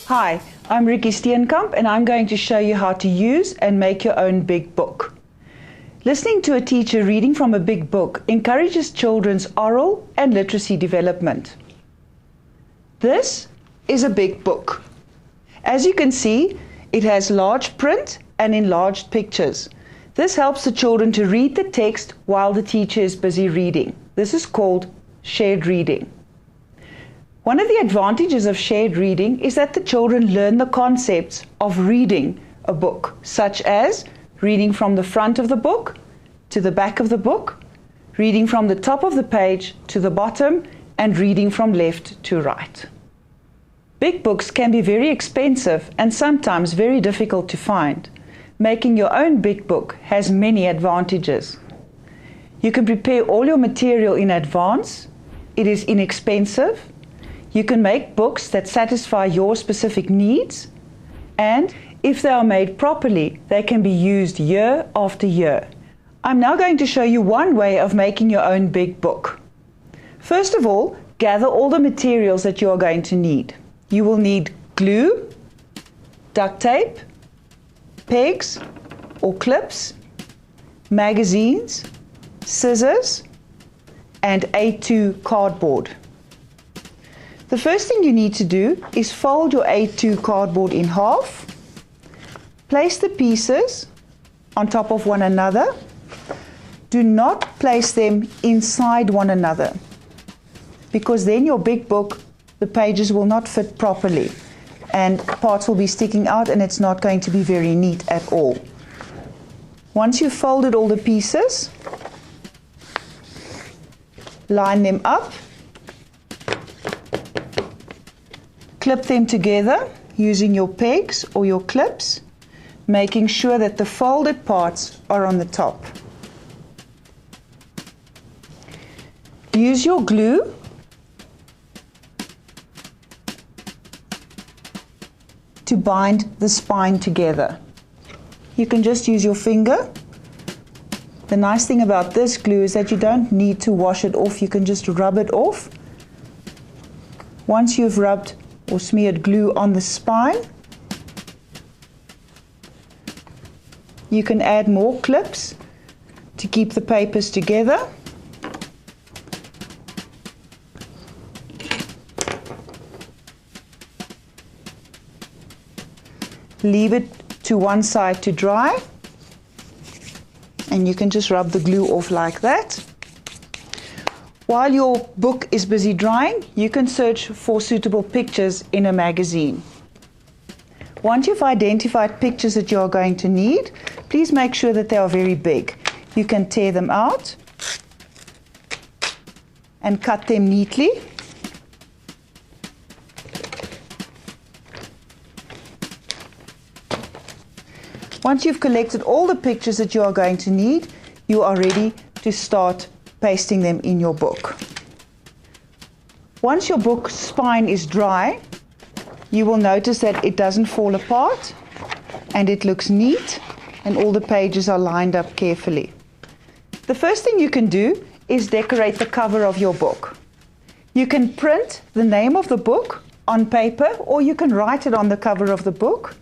Hi, I'm Ricky Steenkamp and I'm going to show you how to use and make your own big book. Listening to a teacher reading from a big book encourages children's oral and literacy development. This is a big book. As you can see, it has large print and enlarged pictures. This helps the children to read the text while the teacher is busy reading. This is called shared reading. One of the advantages of shared reading is that the children learn the concepts of reading a book, such as reading from the front of the book to the back of the book, reading from the top of the page to the bottom, and reading from left to right. Big books can be very expensive and sometimes very difficult to find. Making your own big book has many advantages. You can prepare all your material in advance. It is inexpensive. You can make books that satisfy your specific needs, and if they are made properly, they can be used year after year. I'm now going to show you one way of making your own big book. First of all, gather all the materials that you are going to need. You will need glue, duct tape, pegs or clips, magazines, scissors, and A2 cardboard. The first thing you need to do is fold your A2 cardboard in half, place the pieces on top of one another. Do not place them inside one another, because then your big book, the pages will not fit properly and parts will be sticking out and it's not going to be very neat at all. Once you've folded all the pieces, line them up, clip them together using your pegs or your clips, making sure that the folded parts are on the top. Use your glue to bind the spine together. You can just use your finger. The nice thing about this glue is that you don't need to wash it off, you can just rub it off. Once you've rubbed or smeared glue on the spine, you can add more clips to keep the papers together. Leave it to one side to dry, and you can just rub the glue off like that. While your book is busy drying, you can search for suitable pictures in a magazine. Once you've identified pictures that you are going to need, please make sure that they are very big. You can tear them out and cut them neatly. Once you've collected all the pictures that you are going to need, you are ready to start pasting them in your book. Once your book spine is dry, you will notice that it doesn't fall apart and it looks neat and all the pages are lined up carefully. The first thing you can do is decorate the cover of your book. You can print the name of the book on paper, or you can write it on the cover of the book.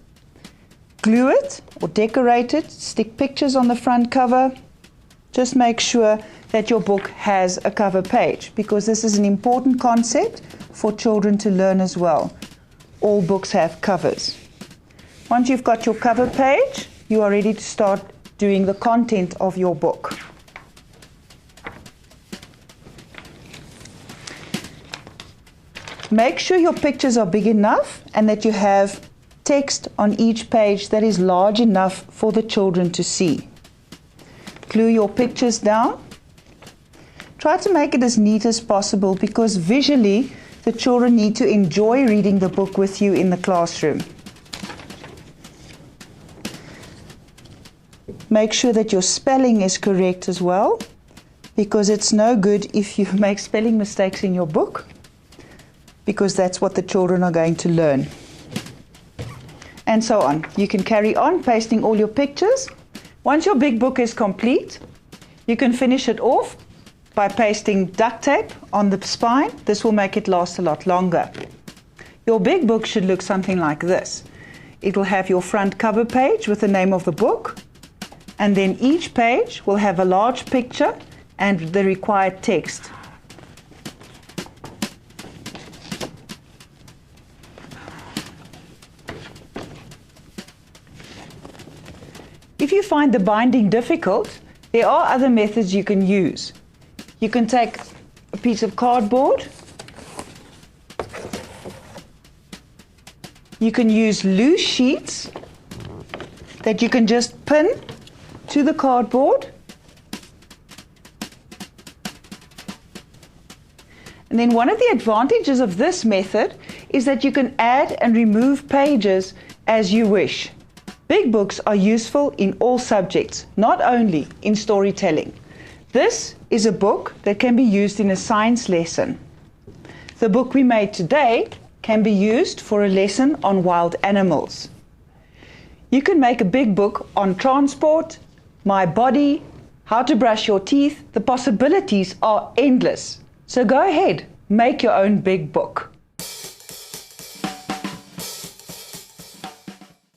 Glue it or decorate it, stick pictures on the front cover. Just make sure that your book has a cover page, because this is an important concept for children to learn as well. All books have covers. Once you've got your cover page, you are ready to start doing the content of your book. Make sure your pictures are big enough and that you have text on each page that is large enough for the children to see. Glue your pictures down. Try to make it as neat as possible, because visually the children need to enjoy reading the book with you in the classroom. Make sure that your spelling is correct as well, because it's no good if you make spelling mistakes in your book, because that's what the children are going to learn. And so on. You can carry on pasting all your pictures. Once your big book is complete, you can finish it off by pasting duct tape on the spine. This will make it last a lot longer. Your big book should look something like this. It will have your front cover page with the name of the book, and then each page will have a large picture and the required text. If you find the binding difficult, there are other methods you can use. You can take a piece of cardboard. You can use loose sheets that you can just pin to the cardboard. And then one of the advantages of this method is that you can add and remove pages as you wish. Big books are useful in all subjects, not only in storytelling. This is a book that can be used in a science lesson. The book we made today can be used for a lesson on wild animals. You can make a big book on transport, my body, how to brush your teeth. The possibilities are endless. So go ahead, make your own big book.